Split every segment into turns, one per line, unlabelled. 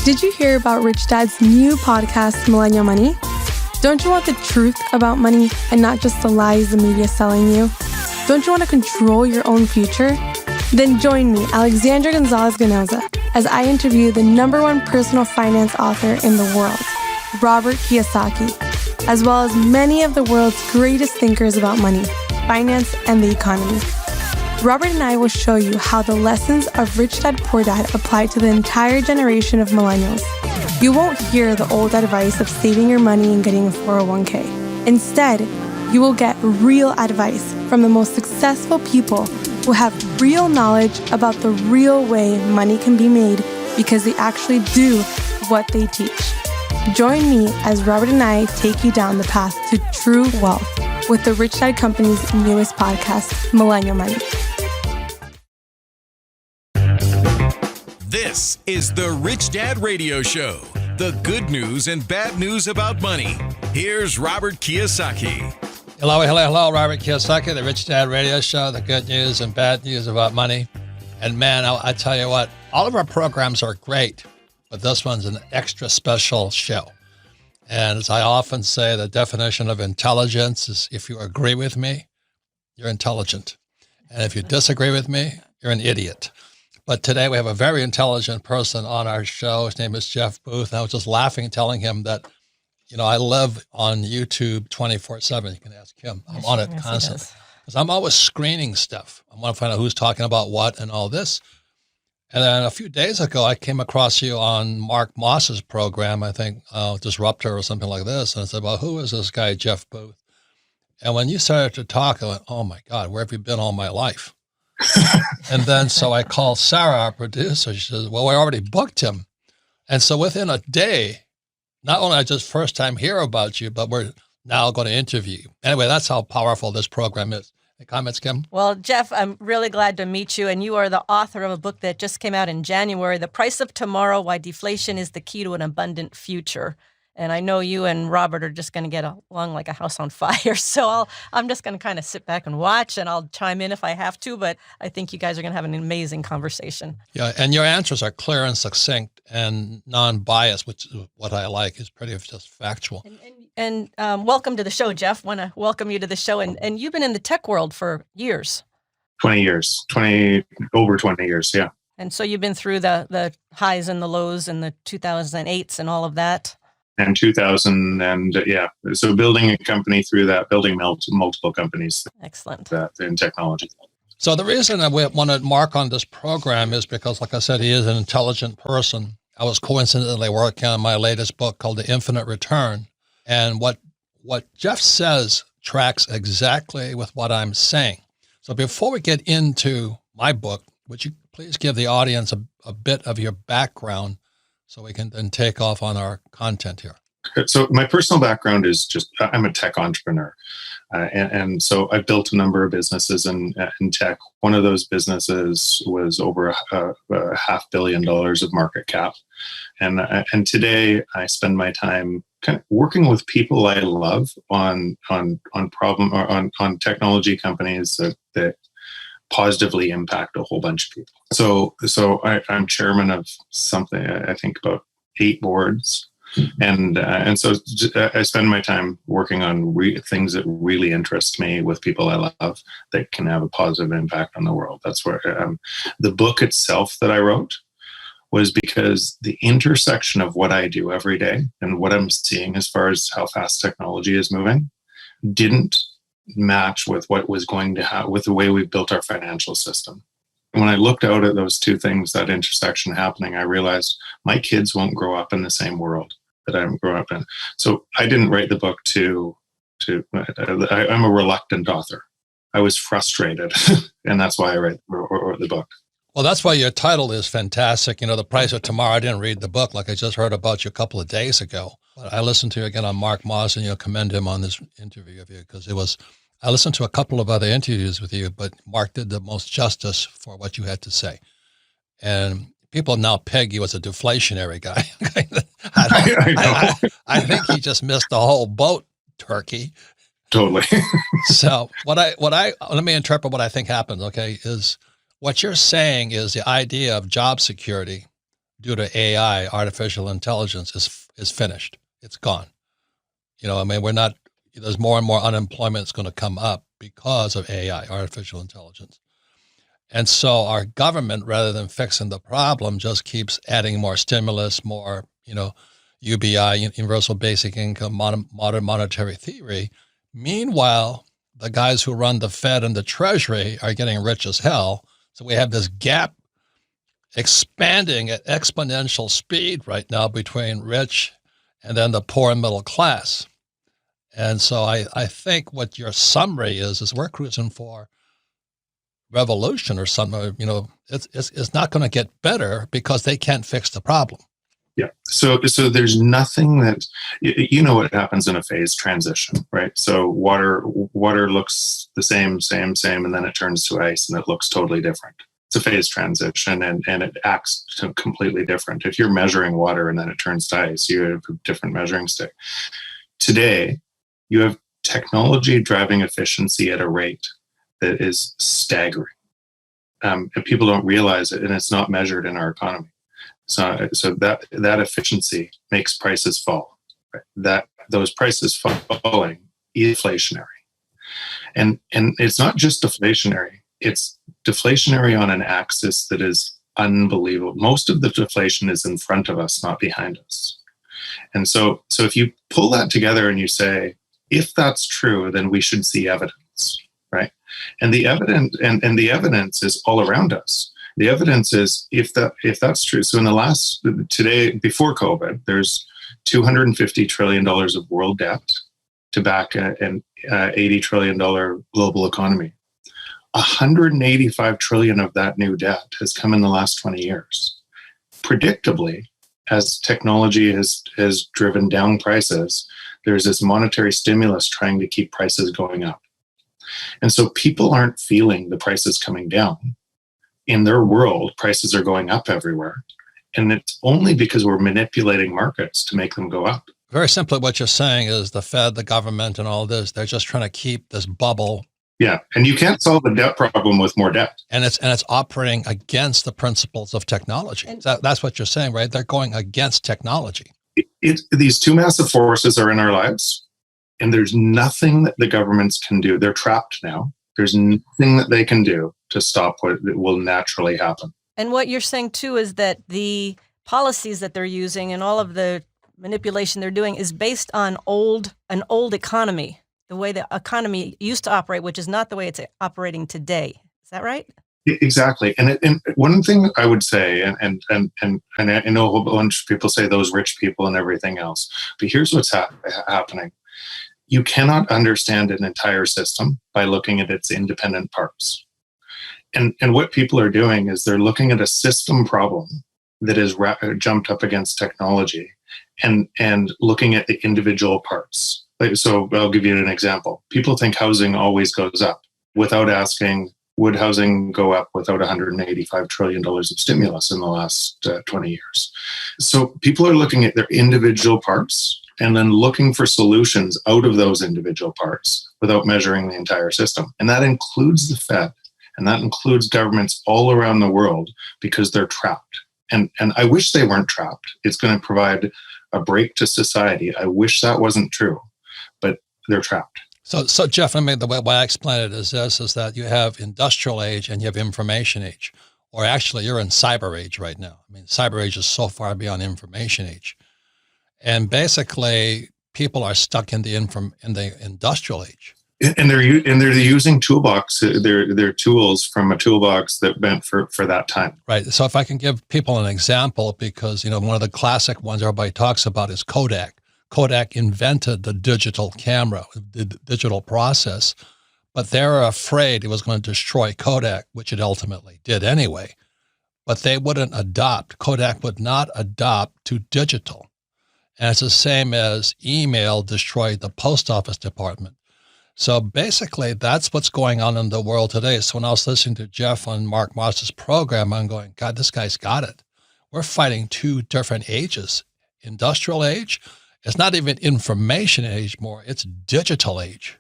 Did you hear about Rich Dad's new podcast, Millennial Money? Don't you want the truth about money and not just the lies the media is selling you? Don't you want to control your own future? Then join me, Alexandra Gonzalez-Ganoza, as I interview the #1 personal finance author in the world, Robert Kiyosaki, as well as many of the world's greatest thinkers about money, finance, and the economy. Robert and I will show you how the lessons of Rich Dad Poor Dad apply to the entire generation of millennials. You won't hear the old advice of saving your money and getting a 401k. Instead, you will get real advice from the most successful people who have real knowledge about the real way money can be made because they actually do what they teach. Join me as Robert and I take you down the path to true wealth with the Rich Dad Company's newest podcast, Millennial Money.
This is the Rich Dad Radio Show, the good news and bad news about money. Here's Robert Kiyosaki.
Hello, Robert Kiyosaki, the Rich Dad Radio Show, the good news and bad news about money. And man, I tell you what, all of our programs are great, but this one's an extra special show. And as I often say, the definition of intelligence is if you agree with me, you're intelligent. And if you disagree with me, you're an idiot. But today we have a very intelligent person on our show. His name is Jeff Booth. And I was just laughing, telling him that, you know, I live on YouTube 24/7. You can ask him. I'm on it constantly because I'm always screening stuff. I want to find out who's talking about what and all this. And then a few days ago, I came across you on Mark Moss's program, I think Disruptor or something like this. And I said, well, who is this guy, Jeff Booth? And when you started to talk, I went, oh my God, where have you been all my life? And then so I called Sarah, our producer. She says, well, we already booked him. And so within a day, not only I just first time hear about you, but we're now going to interview you. Anyway, that's how powerful this program is. Any comments, Kim?
Well, Jeff, I'm really glad to meet you. And you are the author of a book that just came out in January, The Price of Tomorrow, Why Deflation is the Key to an Abundant Future. And I know you and Robert are just going to get along like a house on fire. So I'm just going to kind of sit back and watch, and I'll chime in if I have to. But I think you guys are going to have an amazing conversation.
Yeah, and your answers are clear and succinct and non-biased, which is what I like. It's pretty just factual.
And welcome to the show, Jeff. Want to welcome you to the show. And you've been in the tech world for years.
20 years, over 20 years, yeah.
And so you've been through the highs and the lows and the 2008s and all of that.
And 2000, and yeah, so building a company through that, building multiple companies.
Excellent.
In technology.
So the reason that we wanted Mark on this program is because, like I said, he is an intelligent person. I was coincidentally working on my latest book called The Infinite Return. And what Jeff says tracks exactly with what I'm saying. So before we get into my book, would you please give the audience a bit of your background so we can then take off on our content here?
So my personal background is I'm a tech entrepreneur. And so I've built a number of businesses in tech. One of those businesses was over $500 million of market cap. And today I spend my time kind of working with people I love on technology companies that positively impact a whole bunch of people. So I'm chairman of something, I think about 8 boards. And so I spend my time working on things that really interest me with people I love that can have a positive impact on the world. That's where the book itself that I wrote was because the intersection of what I do every day and what I'm seeing as far as how fast technology is moving didn't match with what was going to happen with the way we've built our financial system. When I looked out at those two things, that intersection happening, I realized my kids won't grow up in the same world that I'm growing up in. So I didn't write the book I'm a reluctant author. I was frustrated, and that's why I wrote the book.
Well, that's why your title is fantastic. You know, The Price of Tomorrow. I didn't read the book like I just heard about you a couple of days ago. But I listened to you again on Mark Moss, and commend him on this interview of you because I listened to a couple of other interviews with you, but Mark did the most justice for what you had to say. And people now peg you as a deflationary guy. I think he just missed the whole boat, Turkey.
Totally.
So let me interpret what I think happens, okay, is what you're saying is the idea of job security due to AI, artificial intelligence, is finished. It's gone. I mean, there's more and more unemployment that's going to come up because of AI, artificial intelligence. And so our government, rather than fixing the problem, just keeps adding more stimulus, more, UBI, universal basic income, modern monetary theory. Meanwhile, the guys who run the Fed and the Treasury are getting rich as hell. So we have this gap expanding at exponential speed right now between rich and then the poor and middle class. And so I think what your summary is we're cruising for revolution or something. It's not going to get better because they can't fix the problem.
Yeah. So there's nothing that, what happens in a phase transition, right? So water looks the same, and then it turns to ice and it looks totally different. It's a phase transition and it acts completely different. If you're measuring water and then it turns to ice, you have a different measuring stick. Today, you have technology driving efficiency at a rate that is staggering. And people don't realize it, and it's not measured in our economy. So that efficiency makes prices fall. Right? That those prices falling is deflationary, and it's not just deflationary. It's deflationary on an axis that is unbelievable. Most of the deflation is in front of us, not behind us. And so if you pull that together and you say, if that's true, then we should see evidence, right? And the evidence is all around us. The evidence is if that's true. So today, before COVID, there's $250 trillion of world debt to back an $80 trillion global economy. 185 trillion of that new debt has come in the last 20 years. Predictably, as technology has driven down prices, there's this monetary stimulus trying to keep prices going up. And so people aren't feeling the prices coming down. In their world, prices are going up everywhere. And it's only because we're manipulating markets to make them go up.
Very simply, what you're saying is the Fed, the government, and all this, they're just trying to keep this bubble.
Yeah, and you can't solve the debt problem with more debt.
And it's operating against the principles of technology. That's what you're saying, right? They're going against technology.
These two massive forces are in our lives, and there's nothing that the governments can do. They're trapped now. There's nothing that they can do to stop what will naturally happen.
And what you're saying, too, is that the policies that they're using and all of the manipulation they're doing is based on an old economy, the way the economy used to operate, which is not the way it's operating today. Is that right?
Exactly. And one thing I would say, and I know a whole bunch of people say those rich people and everything else, but here's what's happening. You cannot understand an entire system by looking at its independent parts. And what people are doing is they're looking at a system problem that is jumped up against technology and looking at the individual parts. So I'll give you an example. People think housing always goes up without asking, would housing go up without $185 trillion of stimulus in the last 20 years? So people are looking at their individual parts and then looking for solutions out of those individual parts without measuring the entire system. And that includes the Fed, and that includes governments all around the world because they're trapped. And I wish they weren't trapped. It's going to provide a break to society. I wish that wasn't true, but they're trapped.
So Jeff, I mean, the way I explain it is that you have industrial age and you have information age, or actually you're in cyber age right now. I mean, cyber age is so far beyond information age. And basically people are stuck in the industrial age.
And they're using they're tools from a toolbox that meant for that time.
Right. So if I can give people an example, because, one of the classic ones everybody talks about is Kodak. Kodak invented the digital camera, the digital process, but they were afraid it was going to destroy Kodak, which it ultimately did anyway. But they wouldn't adopt. Kodak would not adopt to digital. And it's the same as email destroyed the post office department. So basically, that's what's going on in the world today. So when I was listening to Jeff on Mark Moss's program, I'm going, God, this guy's got it. We're fighting two different ages. Industrial age, it's not even information age more, it's digital age.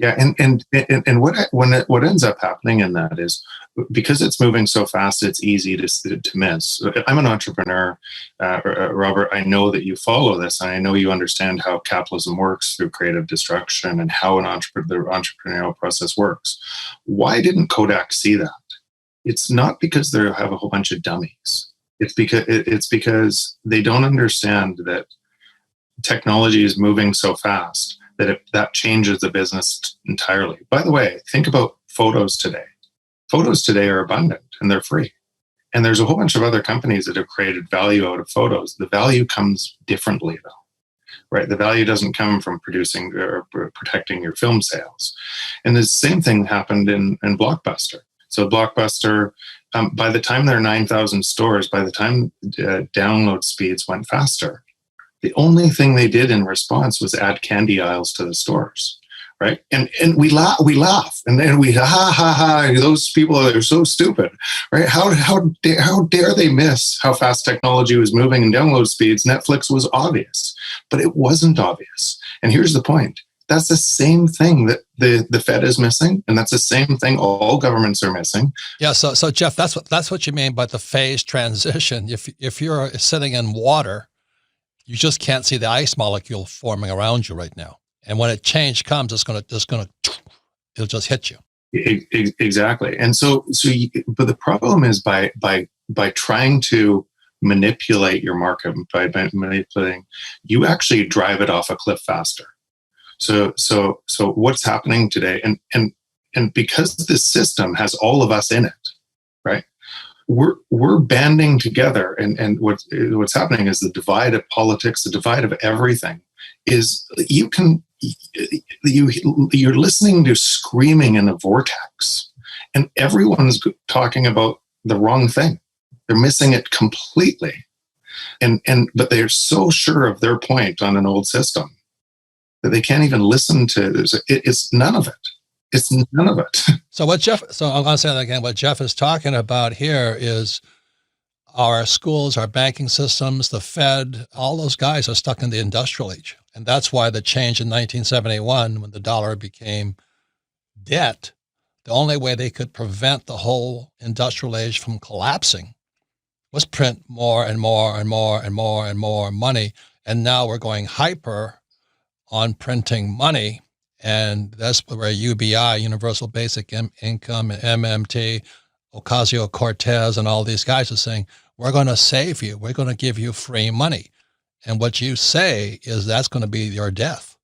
Yeah, and what ends up happening in that is, because it's moving so fast, it's easy to miss. I'm an entrepreneur, Robert. I know that you follow this, and I know you understand how capitalism works through creative destruction and how the entrepreneurial process works. Why didn't Kodak see that? It's not because they have a whole bunch of dummies. It's because they don't understand that technology is moving so fast that changes the business entirely. By the way, think about photos today. Photos today are abundant and they're free. And there's a whole bunch of other companies that have created value out of photos. The value comes differently, though, right? The value doesn't come from producing or protecting your film sales. And the same thing happened in Blockbuster. So Blockbuster, by the time there are 9,000 stores, by the time download speeds went faster, the only thing they did in response was add candy aisles to the stores, right? And we laugh, and then we ha, those people are so stupid, right? How dare they miss how fast technology was moving and download speeds? Netflix was obvious, but it wasn't obvious. And here's the point: that's the same thing that the Fed is missing, and that's the same thing all governments are missing.
Yeah. So Jeff, that's what you mean by the phase transition. If you're sitting in water, you just can't see the ice molecule forming around you right now. And when a change comes, it'll just hit you.
Exactly. And but the problem is by trying to manipulate your market, by manipulating, you actually drive it off a cliff faster. So what's happening today, and because this system has all of us in it, right? We're banding together, and what's happening is the divide of politics, the divide of everything is you're listening to screaming in a vortex, and everyone's talking about the wrong thing. They're missing it completely, but they're so sure of their point on an old system that they can't even listen to. It's none of it. It's none of it. So
I'm going to say that again. What Jeff is talking about here is our schools, our banking systems, the Fed, all those guys are stuck in the industrial age. And that's why the change in 1971, when the dollar became debt, the only way they could prevent the whole industrial age from collapsing was print more and more and more and more and more money. And now we're going hyper on printing money. And that's where UBI, Universal Basic Income, and MMT, Ocasio-Cortez, and all these guys are saying, we're going to save you. We're going to give you free money. And what you say is that's going to be your death.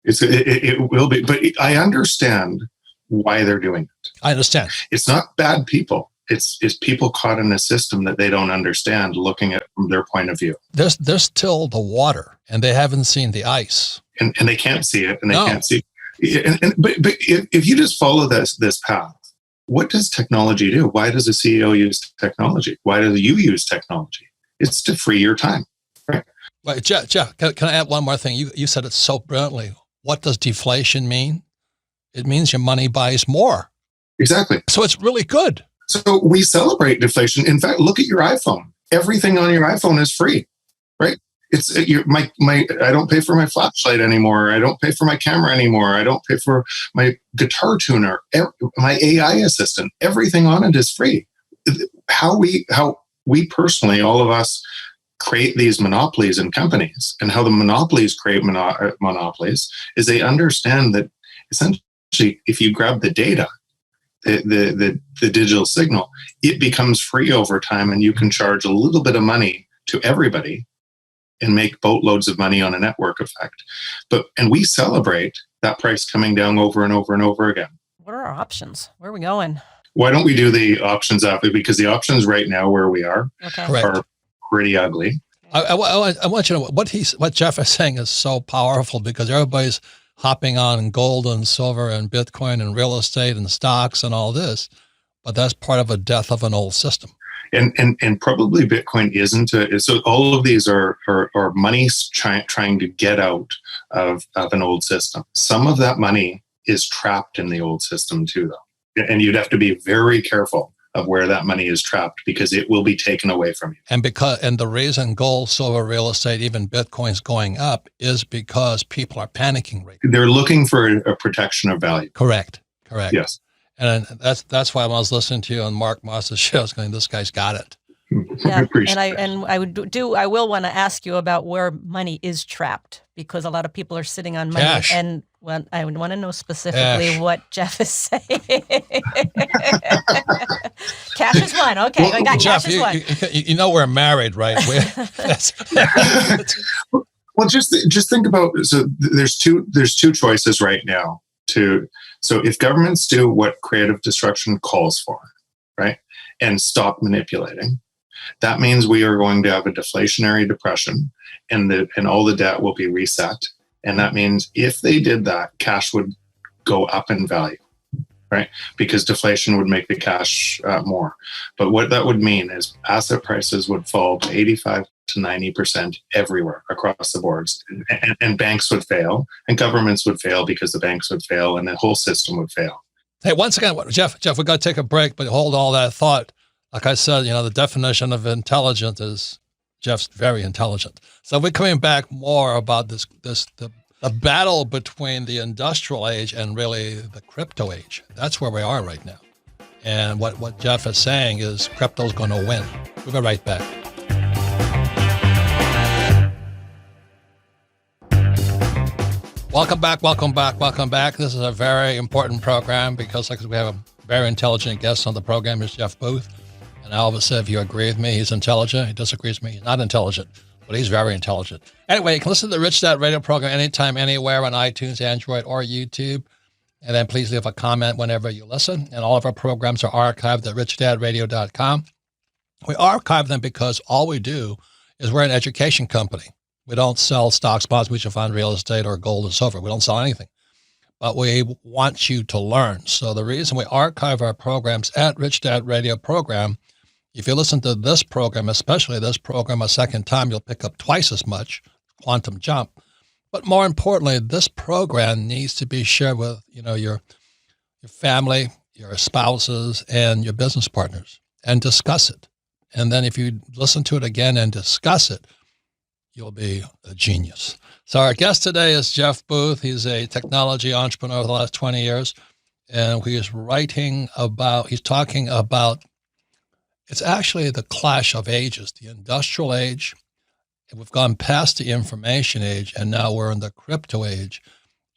It will be. But I understand why they're doing it.
I understand.
It's not bad people. It's people caught in a system that they don't understand, looking at from their point of view.
There's still the water, and they haven't seen the ice.
And they can't see it, and they can't see. But if you just follow this path, what does technology do? Why does a CEO use technology? Why do you use technology? It's to free your time, right?
Right, Jeff, can I add one more thing? You said it so brilliantly. What does deflation mean? It means your money buys more.
Exactly.
So it's really good.
So we celebrate deflation. In fact, look at your iPhone. Everything on your iPhone is free, right? It's I don't pay for my flashlight anymore. I don't pay for my camera anymore. I don't pay for my guitar tuner, my AI assistant. Everything on it is free. How we personally, all of us, create these monopolies in companies, and how the monopolies create monopolies is they understand that essentially, if you grab the data, the digital signal, it becomes free over time, and you can charge a little bit of money to everybody and make boatloads of money on a network effect. And we celebrate that price coming down over and over and over again.
What are our options? Where are we going?
Why don't we do the options after? Because the options right now where we are are pretty ugly.
I want you to know what Jeff is saying is so powerful, because everybody's hopping on gold and silver and Bitcoin and real estate and stocks and all this, but that's part of a death of an old system.
And probably Bitcoin isn't. So all of these are money trying to get out of an old system. Some of that money is trapped in the old system too, though. And you'd have to be very careful of where that money is trapped, because it will be taken away from you.
And the reason gold, silver, real estate, even Bitcoin's going up is because people are panicking right now.
They're looking for a protection of value.
Correct.
Yes.
And that's why when I was listening to you on Mark Moss's show, I was going, this guy's got it.
Yeah,
I
I will want to ask you about where money is trapped, because a lot of people are sitting on money.
Cash.
And I would want to know specifically what Jeff is saying. Cash is one. Okay,
Well,
I got
Jeff,
cash is one.
you know we're married, right?
Well, just think about, so there's two choices right now so if governments do what creative destruction calls for, right, and stop manipulating, that means we are going to have a deflationary depression, and all the debt will be reset. And that means if they did that, cash would go up in value, right? Because deflation would make the cash more. But what that would mean is asset prices would fall by 85 to 90% everywhere across the boards. And banks would fail, and governments would fail because the banks would fail, and the whole system would fail.
Hey, once again, Jeff, we got to take a break, but hold all that thought. Like I said, the definition of intelligent is Jeff's very intelligent. So we're coming back more about the battle between the industrial age and really the crypto age. That's where we are right now. And what Jeff is saying is crypto's going to win. We'll be right back. Welcome back. This is a very important program because we have a very intelligent guest on the program, is Jeff Booth. And Alva said, if you agree with me, he's intelligent. He disagrees with me, he's not intelligent, but he's very intelligent. Anyway, you can listen to the Rich Dad Radio program anytime, anywhere on iTunes, Android, or YouTube. And then please leave a comment whenever you listen. And all of our programs are archived at richdadradio.com. We archive them because all we do is we're an education company. We don't sell stocks, bonds, mutual fund, real estate, or gold and silver. We don't sell anything. But we want you to learn. So the reason we archive our programs at Rich Dad Radio program, if you listen to this program, especially this program a second time, you'll pick up twice as much, quantum jump. But more importantly, this program needs to be shared with, your family, your spouses, and your business partners, and discuss it. And then if you listen to it again and discuss it, you'll be a genius. So our guest today is Jeff Booth. He's a technology entrepreneur over the last 20 years. And he's talking about, it's actually the clash of ages, the industrial age. We've gone past the information age, and now we're in the crypto age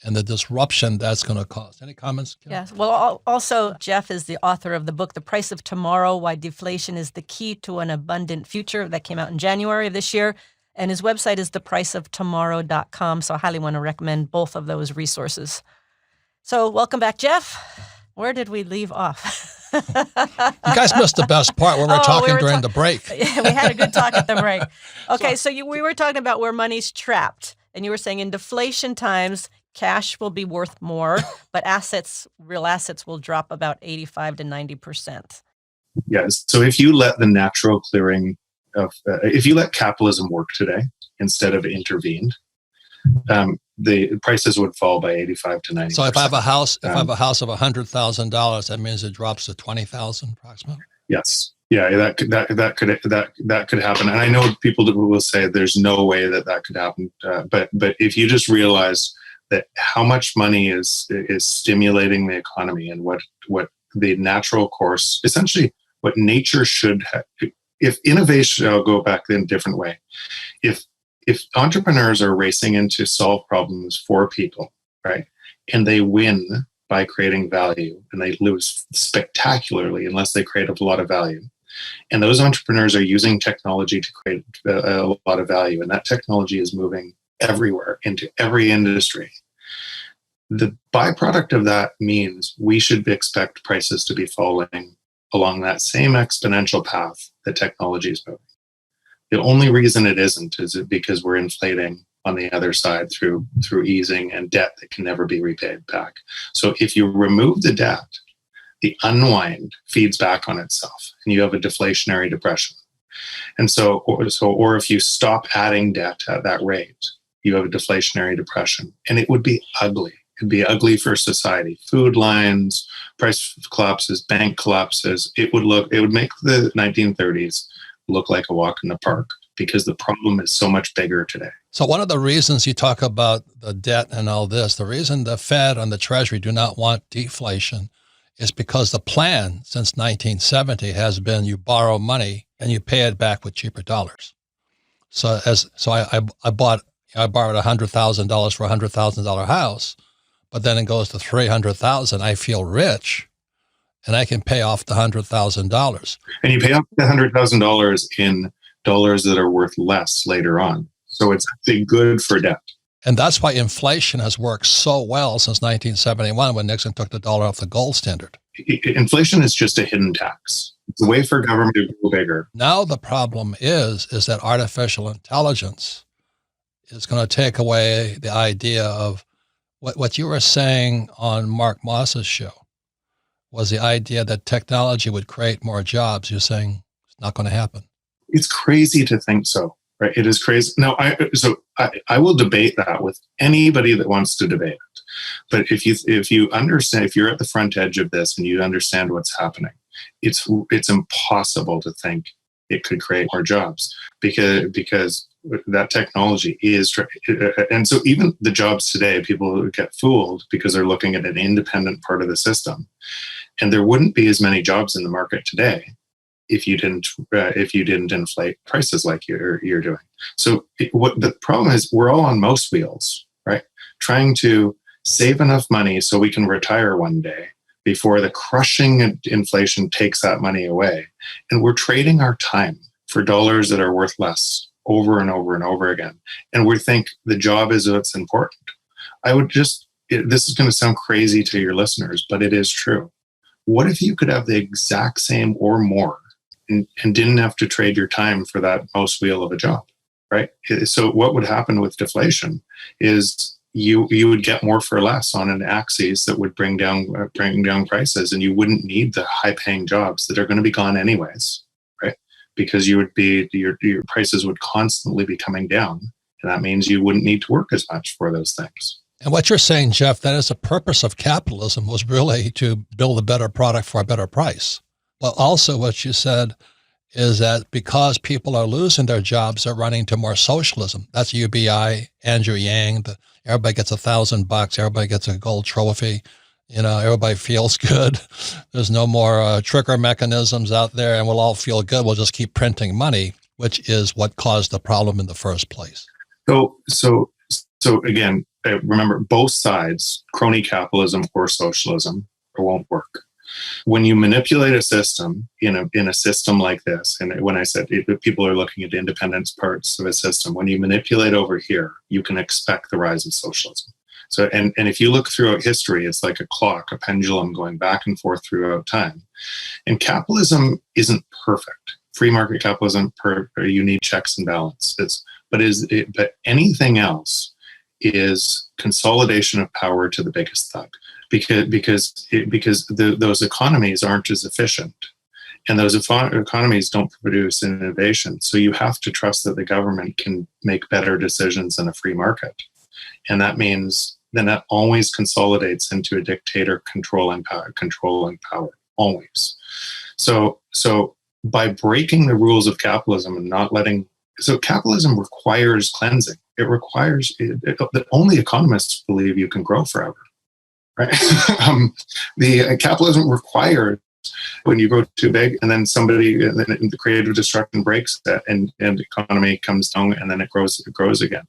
and the disruption that's going to cause. Any comments, Kim?
Yes. Well, also, Jeff is the author of the book, The Price of Tomorrow, Why Deflation is the Key to an Abundant Future, that came out in January of this year. And his website is thepriceoftomorrow.com. So I highly want to recommend both of those resources. So welcome back, Jeff. Where did we leave off?
You guys missed the best part where we're talking during the break.
Yeah, we had a good talk at the break. Okay, so we were talking about where money's trapped. And you were saying in deflation times, cash will be worth more, but real assets will drop about 85 to 90%.
Yes. So if you let the natural clearing if you let capitalism work today instead of intervened, the prices would fall by 85 to 90%.
So if I have a house, of $100,000, that means it drops to $20,000 approximately.
Yes. Yeah, that could happen. And I know people that will say there's no way that could happen. But if you just realize that how much money is stimulating the economy, and what the natural course, essentially what nature should have. If innovation, I'll go back in a different way. If entrepreneurs are racing in to solve problems for people, right, and they win by creating value, and they lose spectacularly unless they create a lot of value, and those entrepreneurs are using technology to create a lot of value, and that technology is moving everywhere into every industry, the byproduct of that means we should expect prices to be falling along that same exponential path that technology is moving. The only reason it isn't is because we're inflating on the other side through easing and debt that can never be repaid back. So if you remove the debt, the unwind feeds back on itself, and you have a deflationary depression. And or if you stop adding debt at that rate, you have a deflationary depression, and it would be ugly. It'd be ugly for society. Food lines, price collapses, bank collapses. It would make the 1930s look like a walk in the park, because the problem is so much bigger today.
So one of the reasons you talk about the debt and all this, the reason the Fed and the Treasury do not want deflation is because the plan since 1970 has been you borrow money and you pay it back with cheaper dollars. I borrowed $100,000 for a $100,000 house, but then it goes to $300,000. I feel rich, and I can pay off the $100,000.
And you pay off the $100,000 in dollars that are worth less later on. So it's actually good for debt.
And that's why inflation has worked so well since 1971, when Nixon took the dollar off the gold standard.
Inflation is just a hidden tax. It's a way for government to grow bigger.
Now the problem is that artificial intelligence is going to take away the idea of what you were saying on Mark Moss's show was the idea that technology would create more jobs. You're saying it's not going to happen. It's
crazy to think so, right? It is crazy. No, I will debate that with anybody that wants to debate it. But if you understand, if you're at the front edge of this and you understand what's happening, it's impossible to think it could create more jobs, because that technology is, and so even the jobs today, people get fooled because they're looking at an independent part of the system, and there wouldn't be as many jobs in the market today if you didn't inflate prices like you're doing. So what the problem is, we're all on mouse wheels, right? Trying to save enough money so we can retire one day before the crushing inflation takes that money away. And we're trading our time for dollars that are worth less over and over and over again. And we think the job is what's important. This is going to sound crazy to your listeners, but it is true. What if you could have the exact same or more and didn't have to trade your time for that mouse wheel of a job, right? So what would happen with deflation is you would get more for less on an axis that would bring down prices, and you wouldn't need the high-paying jobs that are going to be gone anyways, right? Because your prices would constantly be coming down, and that means you wouldn't need to work as much for those things.
And what you're saying, Jeff, that is the purpose of capitalism, was really to build a better product for a better price. But also what you said is that because people are losing their jobs, they're running to more socialism. That's UBI, Andrew Yang, everybody gets $1,000, everybody gets a gold trophy, everybody feels good. There's no more trigger mechanisms out there, and we'll all feel good. We'll just keep printing money, which is what caused the problem in the first place.
So again, remember, both sides, crony capitalism or socialism, it won't work. When you manipulate a system in a system like this, and when I said people are looking at independence parts of a system, when you manipulate over here, you can expect the rise of socialism. So, and if you look throughout history, it's like a clock, a pendulum going back and forth throughout time. And capitalism isn't perfect. Free market capitalism, you need checks and balances. But anything else is consolidation of power to the biggest thug. Because those economies aren't as efficient, and those economies don't produce innovation. So you have to trust that the government can make better decisions in a free market, and that means then that always consolidates into a dictator controlling power always. So by breaking the rules of capitalism and not letting, so capitalism requires cleansing. It requires that only economists believe you can grow forever. Right? The capitalism requires when you grow too big, and then the creative destruction breaks that, and the economy comes down, and then it grows again.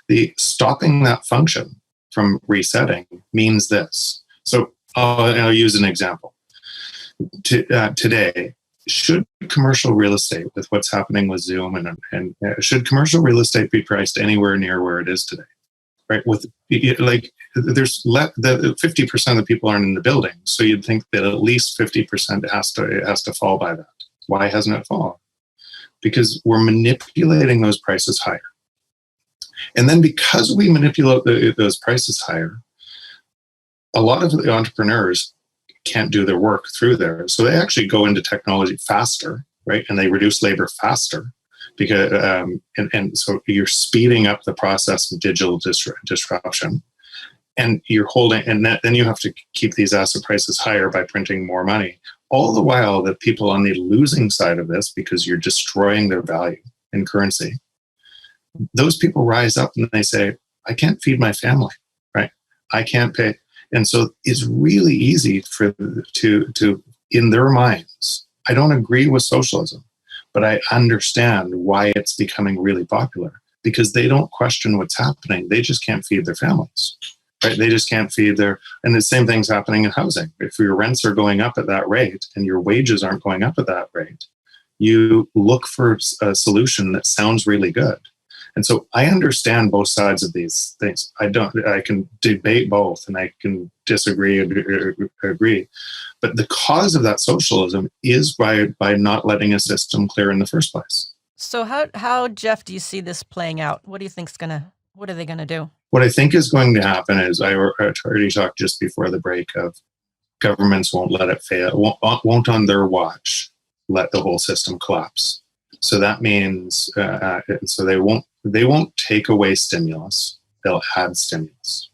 The stopping that function from resetting means this. So I'll use an example. Today, should commercial real estate, with what's happening with Zoom, and should commercial real estate be priced anywhere near where it is today? Right? There's the 50% of the people aren't in the building, so you'd think that at least 50% has to fall by that. Why hasn't it fallen? Because we're manipulating those prices higher, and then because we manipulate those prices higher, a lot of the entrepreneurs can't do their work through there, so they actually go into technology faster, right? And they reduce labor faster. Because and so you're speeding up the process of digital disruption, and you're holding, and then you have to keep these asset prices higher by printing more money. All the while, the people on the losing side of this, because you're destroying their value in currency, those people rise up and they say, I can't feed my family, right? I can't pay. And so it's really easy to in their minds, I don't agree with socialism, but I understand why it's becoming really popular, because they don't question what's happening. They just can't feed their families, right? They just can't feed and the same thing's happening in housing. If your rents are going up at that rate and your wages aren't going up at that rate, you look for a solution that sounds really good. And so I understand both sides of these things. I can debate both and I can disagree or agree. But the cause of that socialism is by not letting a system clear in the first place.
So how, Jeff, do you see this playing out? What do you think's what are they going to do?
What I think is going to happen is, I already talked just before the break of, governments won't let it fail, won't on their watch let the whole system collapse. So that means, so they won't take away stimulus. They'll add stimulus.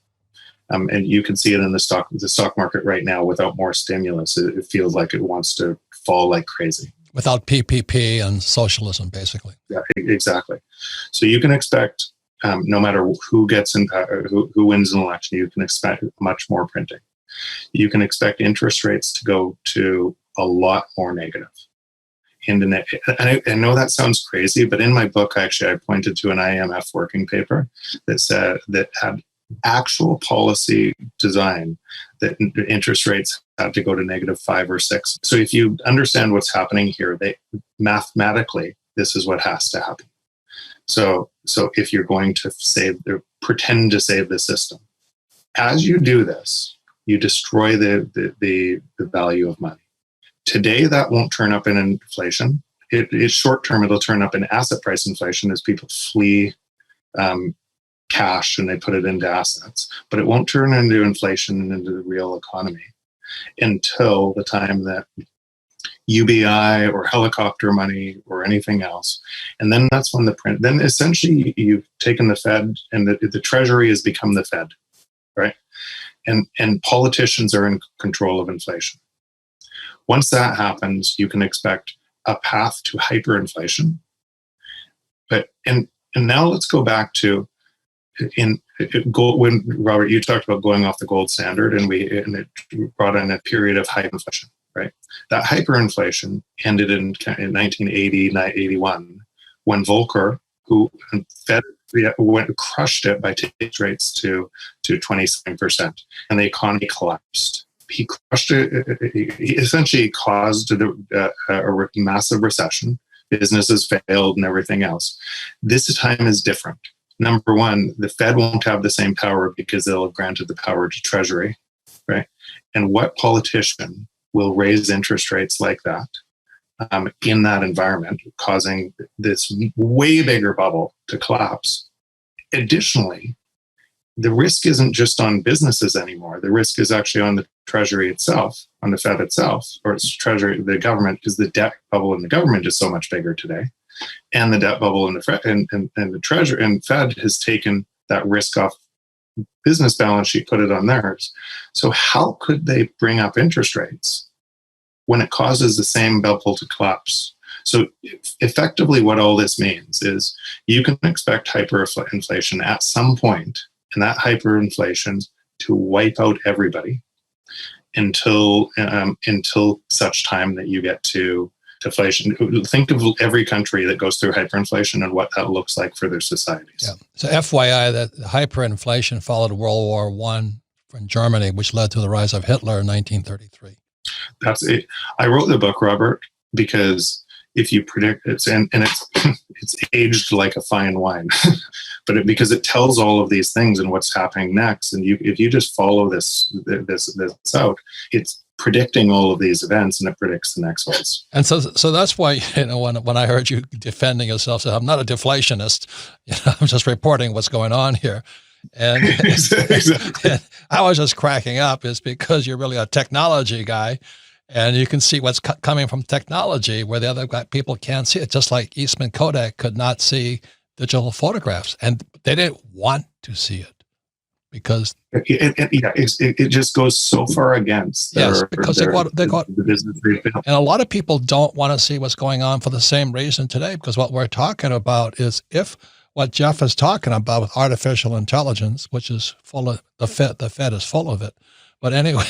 And you can see it in the stock market right now. Without more stimulus, it feels like it wants to fall like crazy.
Without PPP and socialism, basically.
Yeah, exactly. So you can expect, no matter who gets in, who wins an election, you can expect much more printing. You can expect interest rates to go to a lot more negative. And I know that sounds crazy, but in my book, actually, I pointed to an IMF working paper that had actual policy design that interest rates had to go to -5 or 6. So if you understand what's happening here, mathematically, this is what has to happen. So if you're going to pretend to save the system, as you do this, you destroy the value of money. Today, that won't turn up in inflation. It's short term. It'll turn up in asset price inflation as people flee cash and they put it into assets. But it won't turn into inflation and into the real economy until the time that UBI or helicopter money or anything else. And then that's when then essentially you've taken the Fed, and the Treasury has become the Fed, right? And politicians are in control of inflation. Once that happens, you can expect a path to hyperinflation. And now let's go back to when Robert, you talked about going off the gold standard, and it brought in a period of hyperinflation, right? That hyperinflation ended in 1980, 81, when Volcker, who Fed crushed it by taking rates to 27%, and the economy collapsed. He crushed it. He essentially caused a massive recession. Businesses failed and everything else. This time is different. Number one, the Fed won't have the same power because they'll have granted the power to Treasury, right? And what politician will raise interest rates like that in that environment, causing this way bigger bubble to collapse? Additionally, the risk isn't just on businesses anymore. The risk is actually on the Treasury itself, on the Fed itself, or it's Treasury, the government, because the debt bubble in the government is so much bigger today. And the debt bubble in the Treasury and Fed has taken that risk off business balance sheet, put it on theirs. So how could they bring up interest rates when it causes the same bubble to collapse? So effectively what all this means is you can expect hyperinflation at some point, and that hyperinflation to wipe out everybody until such time that you get to deflation. Think of every country that goes through hyperinflation and what that looks like for their societies.
Yeah. So FYI, that hyperinflation followed World War I in Germany, which led to the rise of Hitler in 1933.
That's it. I wrote the book, Robert, because if you predict it's it's aged like a fine wine, but because it tells all of these things and what's happening next, and if you just follow this out, it's predicting all of these events, and it predicts the next ones.
And so that's why, when I heard you defending yourself, so I'm not a deflationist, I'm just reporting what's going on here. And,
Exactly.
and I was just cracking up is because you're really a technology guy, and you can see what's coming from technology where the other people can't see it. Just like Eastman Kodak could not see digital photographs, and they didn't want to see it because
it just goes so far against
because the business they've built. And a lot of people don't want to see what's going on for the same reason today, because what we're talking about is if what Jeff is talking about with artificial intelligence, which is full of the Fed is full of it. But anyway,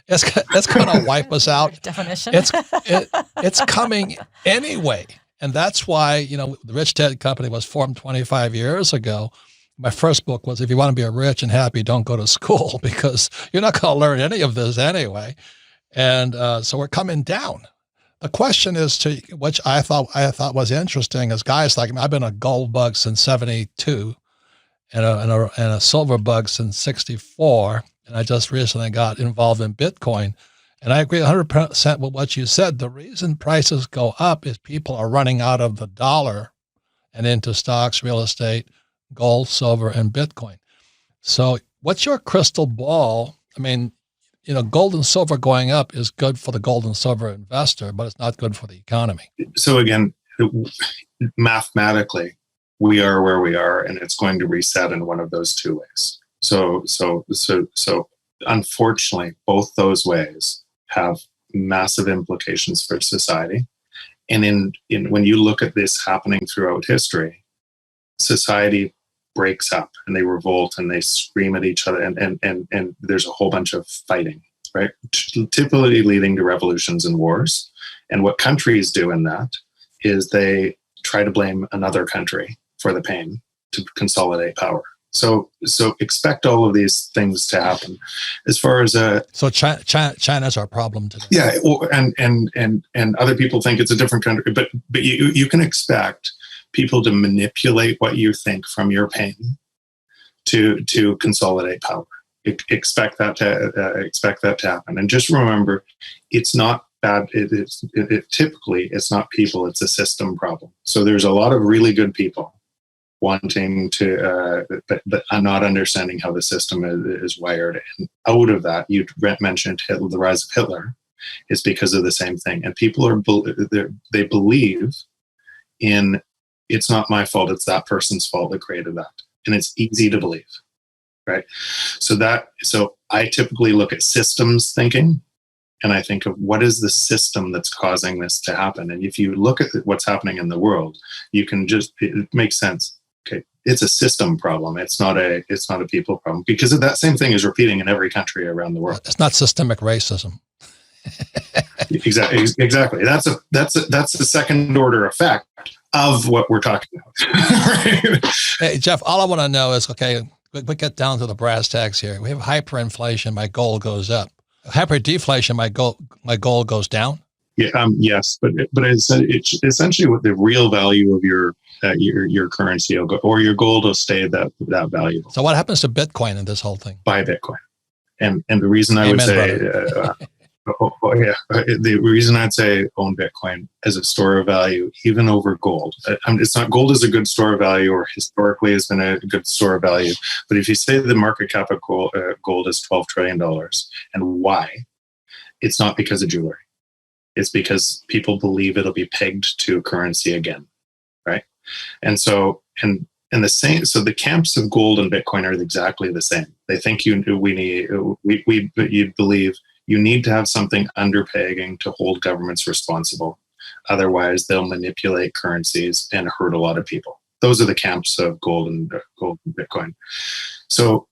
it's going to wipe us out.
Definition.
It's coming anyway. And that's why, the Rich Dad Company was formed 25 years ago. My first book was, if you want to be rich and happy, don't go to school, because you're not going to learn any of this anyway. And so we're coming down. The question is, which I thought was interesting, is guys like me, I've been a gold bug since 72 and a silver bug since 64. And I just recently got involved in Bitcoin. And I agree 100% with what you said. The reason prices go up is people are running out of the dollar and into stocks, real estate, gold, silver, and Bitcoin. So what's your crystal ball? I mean, gold and silver going up is good for the gold and silver investor, but it's not good for the economy.
So again, mathematically, we are where we are, and it's going to reset in one of those two ways. So unfortunately, both those ways have massive implications for society. And when you look at this happening throughout history, society breaks up and they revolt and they scream at each other, and there's a whole bunch of fighting, right? Typically leading to revolutions and wars. And what countries do in that is they try to blame another country for the pain to consolidate power. So expect all of these things to happen. As far as
so China's our problem today.
Yeah, and other people think it's a different country, but you can expect people to manipulate what you think from your pain to consolidate power. Expect that to happen, and just remember, it's not bad. Typically it's not people; it's a system problem. So there's a lot of really good people wanting to, but not understanding how the system is wired. And out of that, you mentioned Hitler, the rise of Hitler, is because of the same thing. And people they believe in, it's not my fault, it's that person's fault that created that. And it's easy to believe, right? So I typically look at systems thinking, and I think of what is the system that's causing this to happen. And if you look at what's happening in the world, you can it makes sense. Okay, it's a system problem. It's not a people problem, because that same thing is repeating in every country around the world.
It's not systemic racism.
Exactly. That's the second order effect of what we're talking about. Right?
Hey, Jeff, all I want to know is, okay, we get down to the brass tacks here. We have hyperinflation, my gold goes up. Hyperdeflation, my gold goes down.
Yeah. Yes, but it's essentially what the real value of your currency will go, or your gold will stay that valuable.
So what happens to Bitcoin in this whole thing?
Buy Bitcoin, and the reason I would say, the reason I'd say own Bitcoin as a store of value, even over gold. It's not, gold is a good store of value, or historically has been a good store of value. But if you say the market cap of gold is $12 trillion, and why? It's not because of jewelry. It's because people believe it'll be pegged to currency again, right? And so, and the same. So the camps of gold and Bitcoin are exactly the same. They think you believe you need to have something underpegging to hold governments responsible. Otherwise, they'll manipulate currencies and hurt a lot of people. Those are the camps of gold and Bitcoin. So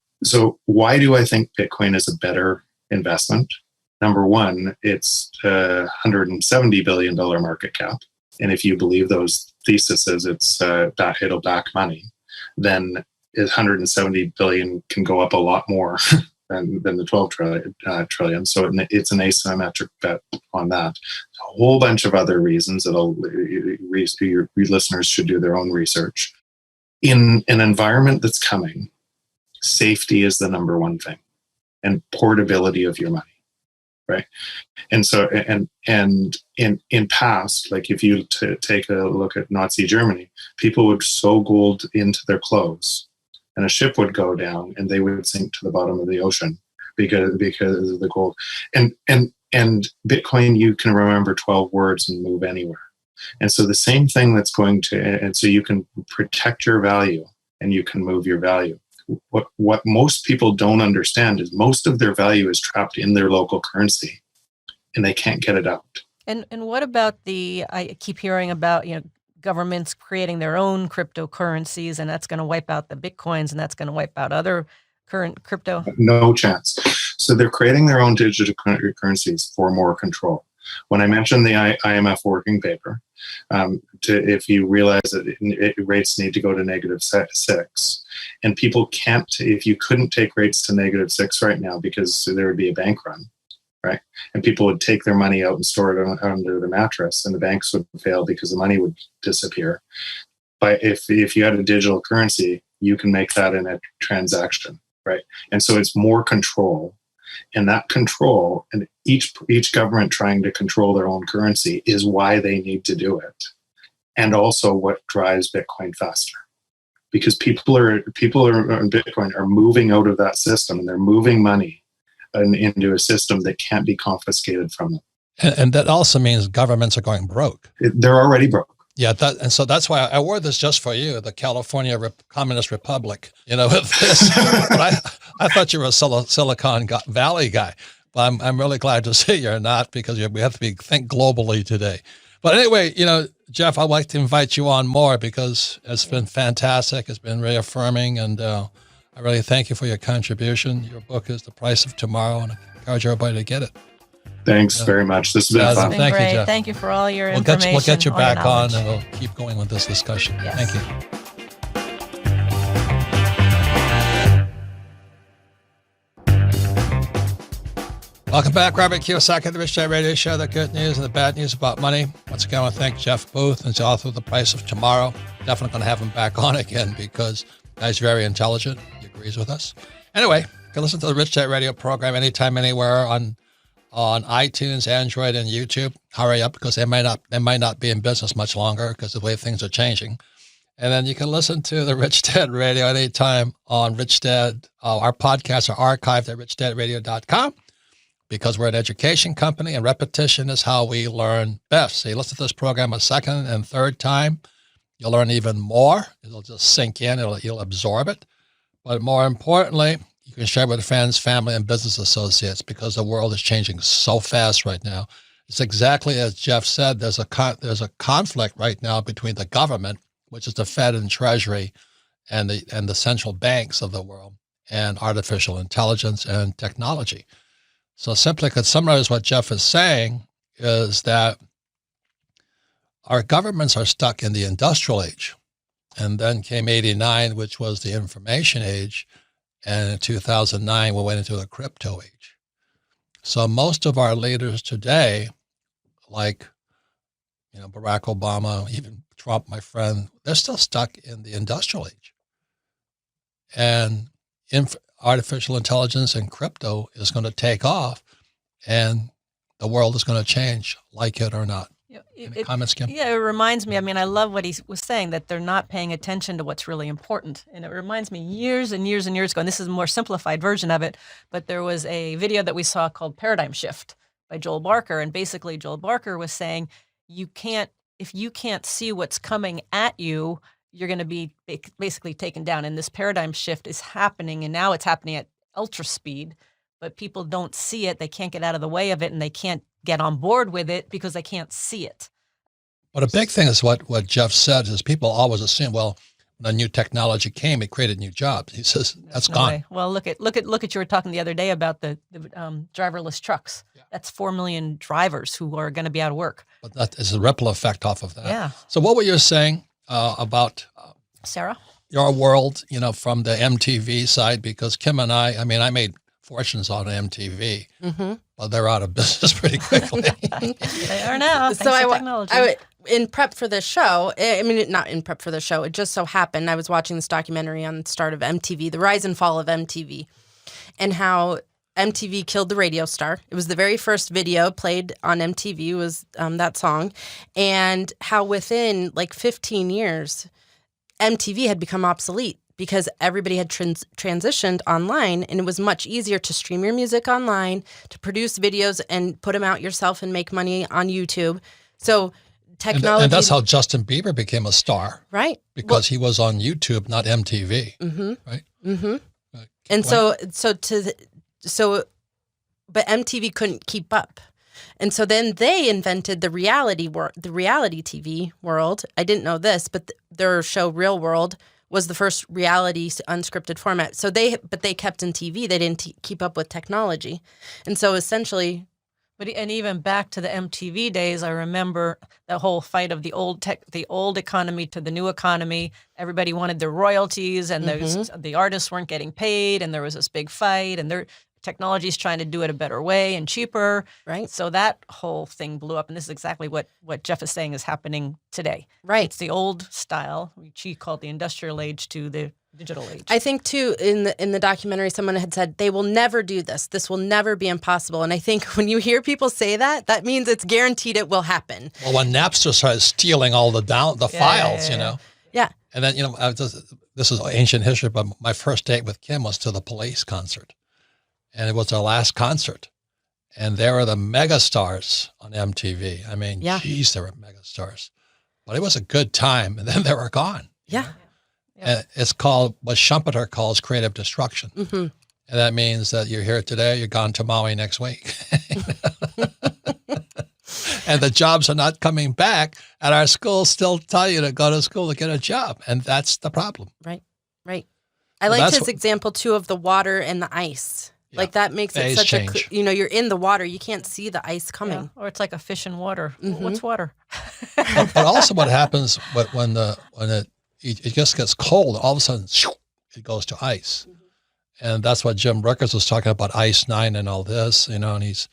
why do I think Bitcoin is a better investment? Number one, it's a $170 billion market cap. And if you believe those theses, it'll back money, then 170 billion can go up a lot more than the 12 trillion. So it's an asymmetric bet on that. A whole bunch of other reasons your listeners should do their own research. In an environment that's coming, safety is the number one thing, and portability of your money. Right. And so, and in past, like if you take a look at Nazi Germany, people would sew gold into their clothes, and a ship would go down and they would sink to the bottom of the ocean because of the gold. And Bitcoin, you can remember 12 words and move anywhere. And so the same thing that's going to, and so you can protect your value and you can move your value. what most people don't understand is most of their value is trapped in their local currency, and they can't get it out.
And what about I keep hearing about, governments creating their own cryptocurrencies, and that's going to wipe out the Bitcoins, and that's going to wipe out other current crypto?
No chance. So they're creating their own digital currencies for more control. When I mentioned the IMF working paper, if you realize that rates need to go to -6, and people can't, if you couldn't take rates to -6 right now because there would be a bank run, right? And people would take their money out and store it under the mattress, and the banks would fail because the money would disappear. But if you had a digital currency, you can make that in a transaction, right? And so it's more control. And that control, and each government trying to control their own currency, is why they need to do it. And also what drives Bitcoin faster. Because people on Bitcoin are moving out of that system, and they're moving money into a system that can't be confiscated from them.
And that also means governments are going broke.
They're already broke.
Yeah, and so that's why I wore this just for you, the California Communist Republic. With this, but I thought you were a Silicon Valley guy. But I'm really glad to see you're not, because we have to think globally today. But anyway, Jeff, I'd like to invite you on more, because it's been fantastic. It's been reaffirming, and I really thank you for your contribution. Your book is The Price of Tomorrow, and I encourage everybody to get it.
Thanks very much. This has been fun.
Thank you, Jeff.
Thank you for all your information.
We'll get you back on, and we'll keep going with this discussion.
Yes.
Thank you. Welcome back. Robert Kiyosaki, the Rich Dad Radio Show, the good news and the bad news about money. Once again, I want to thank Jeff Booth, and the author of The Price of Tomorrow. Definitely going to have him back on again, because he's very intelligent. He agrees with us. Anyway, you can listen to the Rich Dad Radio program anytime, anywhere on iTunes, Android, and YouTube. Hurry up, because they might not be in business much longer, because the way things are changing. And then you can listen to the Rich Dad Radio anytime on Rich Dad. Our podcasts are archived at richdadradio.com, because we're an education company, and repetition is how we learn best. So you listen to this program a second and third time, you'll learn even more. It'll just sink in. You'll absorb it. But more importantly, you can share with friends, family, and business associates, because the world is changing so fast right now. It's exactly as Jeff said. There's a conflict right now between the government, which is the Fed and Treasury, and the central banks of the world, and artificial intelligence and technology. So simply could summarize what Jeff is saying is that our governments are stuck in the industrial age, and then came '89, which was the information age. And in 2009, we went into the crypto age. So most of our leaders today, like Barack Obama, even Trump, my friend, they're still stuck in the industrial age. And artificial intelligence and crypto is going to take off, and the world is going to change, like it or not. Any comments, Kim?
Yeah, it reminds me. I love what he was saying, that they're not paying attention to what's really important. And it reminds me years and years and years ago, and this is a more simplified version of it, but there was a video that we saw called Paradigm Shift by Joel Barker. And basically Joel Barker was saying, if you can't see what's coming at you, you're going to be basically taken down. And this paradigm shift is happening, and now it's happening at ultra speed, but people don't see it. They can't get out of the way of it, and they can't get on board with it because they can't see it.
But a big thing is what Jeff said is people always assume, well, when a new technology came, it created new jobs. He says that's gone.
Way. Well, look at you were talking the other day about the driverless trucks. Yeah. That's 4 million drivers who are going to be out of work. But
that is a ripple effect off of that.
Yeah.
So what were you saying about
Sarah?
Your world, from the MTV side? Because Kim and I made fortunes on MTV, but they're out of business pretty quickly.
They are now.
So in prep for this show, not in prep for the show, it just so happened I was watching this documentary on the start of MTV, the rise and fall of MTV, and how MTV killed the radio star. It was the very first video played on MTV was that song, and how within 15 years, MTV had become obsolete because everybody had transitioned online, and it was much easier to stream your music online, to produce videos and put them out yourself and make money on YouTube. So technology.
And that's how Justin Bieber became a star.
Right.
Because he was on YouTube, not MTV.
Mm-hmm.
Right.
Mm-hmm. And but MTV couldn't keep up. And so then they invented the reality TV world. I didn't know this, but their show Real World was the first reality unscripted format. So they kept in TV. They didn't keep up with technology. And so essentially,
and even back to the MTV days, I remember the whole fight of the old economy to the new economy. Everybody wanted their royalties, and the artists weren't getting paid, and there was this big fight, and technology's trying to do it a better way and cheaper.
Right.
So that whole thing blew up, and this is exactly what Jeff is saying is happening today.
Right.
It's the old style, which he called the industrial age, to the digital age.
I think too, in the documentary, someone had said they will never do this. This will never be impossible. And I think when you hear people say that, that means it's guaranteed it will happen.
Well, when Napster started stealing all the files, you know.
Yeah.
And then, this is ancient history, but my first date with Kim was to the Police concert. And it was their last concert. And they were the mega stars on MTV. I mean, geez, they were mega stars. But it was a good time. And then they were gone.
Yeah.
And it's called what Schumpeter calls creative destruction. Mm-hmm. And that means that you're here today, you're gone to Maui next week. And the jobs are not coming back. And our schools still tell you to go to school to get a job. And that's the problem.
Right. Right. I liked his example, too, of the water and the ice. Yeah. Like that makes it such change. You're in the water. You can't see the ice coming.
Yeah. Or it's like a fish in water. Mm-hmm. What's water?
But also what happens when it just gets cold, all of a sudden it goes to ice. Mm-hmm. And that's what Jim Rickards was talking about, Ice 9 and all this, and he's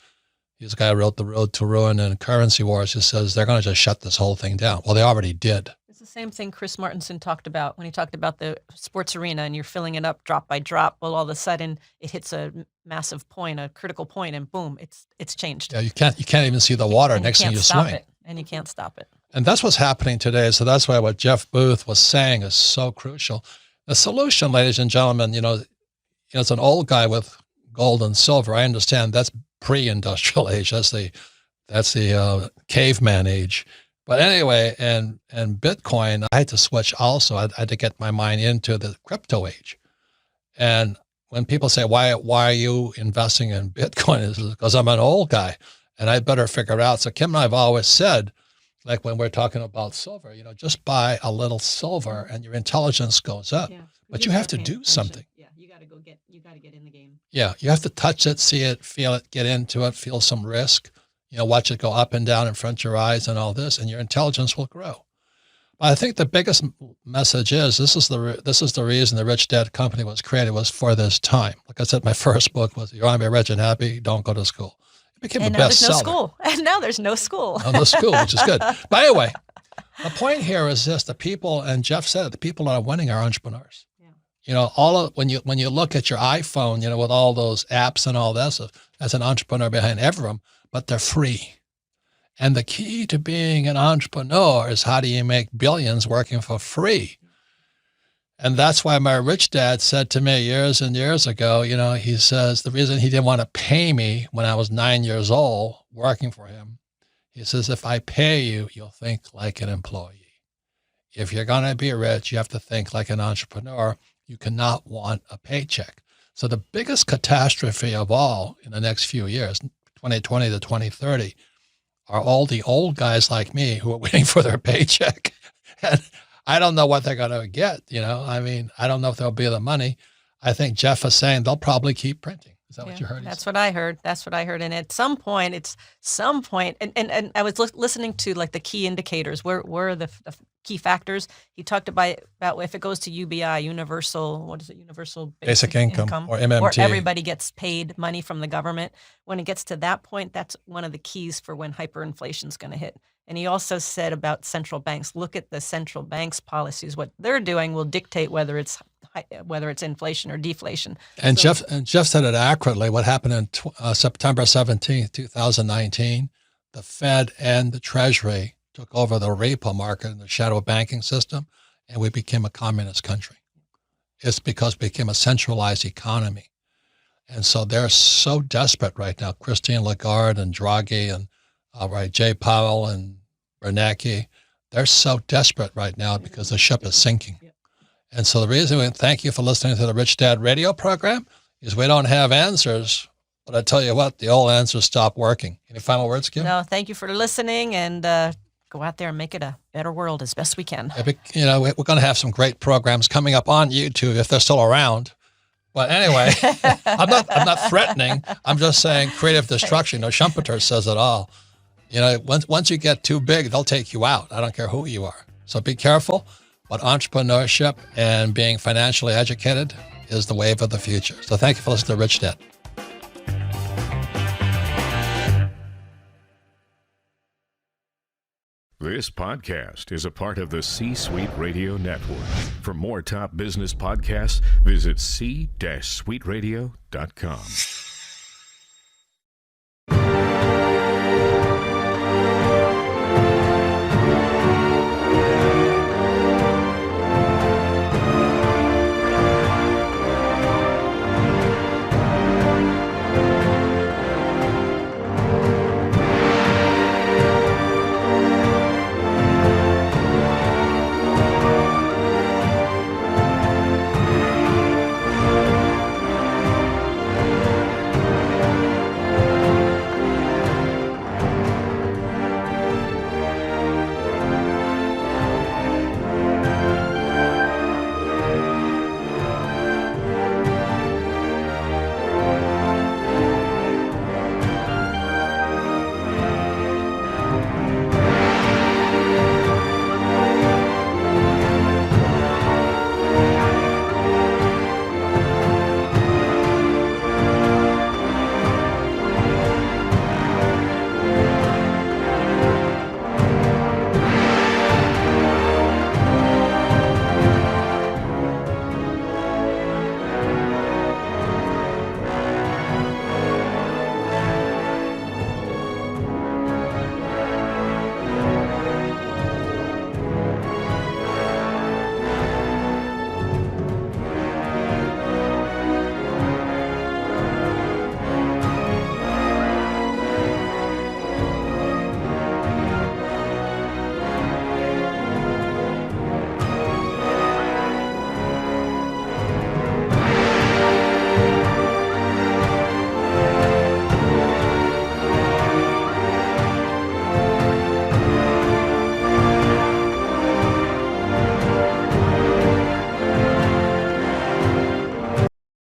the guy who wrote The Road to Ruin and Currency Wars. He says they're going to just shut this whole thing down. Well, they already did.
It's the same thing Chris Martenson talked about when he talked about the sports arena and you're filling it up drop by drop. Well, all of a sudden it hits a massive point, a critical point, and boom, it's changed.
Yeah, you can't even see the water next thing you swing.
And you can't stop it.
And that's what's happening today. So that's why what Jeff Booth was saying is so crucial. The solution, ladies and gentlemen, it's an old guy with gold and silver. I understand that's pre-industrial age. That's the caveman age. But anyway, and Bitcoin, I had to switch also. I had to get my mind into the crypto age. And when people say, why are you investing in Bitcoin? It's because I'm an old guy and I better figure it out. So Kim and I have always said, like when we're talking about silver, just buy a little silver and your intelligence goes up. Yeah, but you have to do something.
Yeah, you got to get in the game.
Yeah, you have to touch it, see it, feel it, get into it, feel some risk. Watch it go up and down in front of your eyes and all this, and your intelligence will grow. But I think the biggest message is this is the reason the Rich Dad Company was created, was for this time. Like I said, my first book was, you want to be rich and happy, don't go to school. It became a bestseller.
There's no school. And now there's no school.
No school, which is good. But anyway, the point here is this: the people, and Jeff said it, the people that are winning are entrepreneurs. Yeah. When you look at your iPhone, with all those apps and all this, as an entrepreneur behind every of them, but they're free. And the key to being an entrepreneur is, how do you make billions working for free? And that's why my rich dad said to me years and years ago, he says the reason he didn't want to pay me when I was 9 years old working for him, he says, if I pay you, you'll think like an employee. If you're going to be rich, you have to think like an entrepreneur. You cannot want a paycheck. So the biggest catastrophe of all in the next few years, 2020 to 2030, are all the old guys like me who are waiting for their paycheck. And I don't know what they're going to get. I don't know if there'll be the money. I think Jeff is saying they'll probably keep printing. Is that what you heard?
That's what I heard. And at some point, and I was listening to like the key indicators. Where are the key factors? He talked about if it goes to UBI, universal basic income, or MMT, or everybody gets paid money from the government. When it gets to that point, that's one of the keys for when hyperinflation is going to hit. And he also said about central banks, look at the central banks' policies. What they're doing will dictate whether it's inflation or deflation.
And Jeff said it accurately. What happened in September 17th, 2019, the Fed and the Treasury took over the repo market and the shadow banking system, and we became a communist country. It's because it became a centralized economy. And so they're so desperate right now. Christine Lagarde and Draghi and Jay Powell and Bernanke, they're so desperate right now because the ship is sinking. And so the reason we thank you for listening to the Rich Dad radio program is we don't have answers, but I tell you what, the old answers stop working. Any final words, Kim?
No, thank you for listening, and go out there and make it a better world as best we can.
Yeah, we're going to have some great programs coming up on YouTube if they're still around. But anyway, I'm not threatening. I'm just saying creative destruction. Schumpeter says it all. Once you get too big, they'll take you out. I don't care who you are. So be careful. But entrepreneurship and being financially educated is the wave of the future. So thank you for listening to Rich Dad.
This podcast is a part of the C-Suite Radio Network. For more top business podcasts, visit c-suiteradio.com.